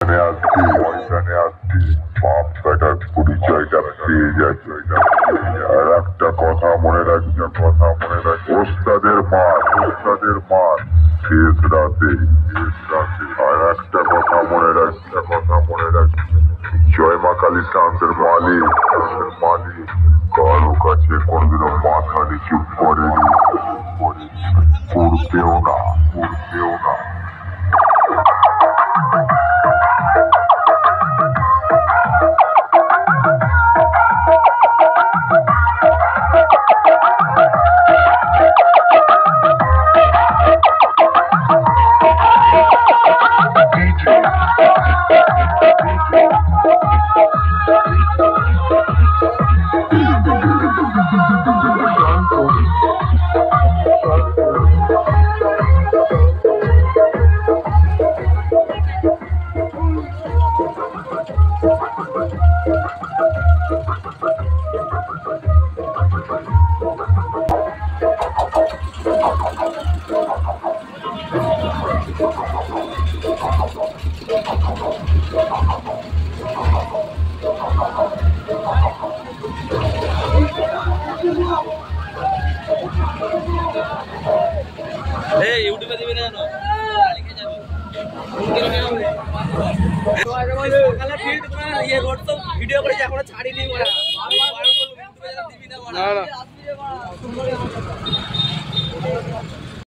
আজকে বাপ বেটার পরিচয়টা পেয়ে যাচ্ছে। আর একটা কথা মনে রাখবে, ওস্তাদের মার শেষ রাতে। আর একটা কথা মনে রাখবে, জয় মা কালী সান্তের মালিক কারো কাছে কোনদিনও মাথা নিচু করেনি, করতেও না। ইউটিউবে দিবি না ভিডিও করে এখনো ছাড়িনি।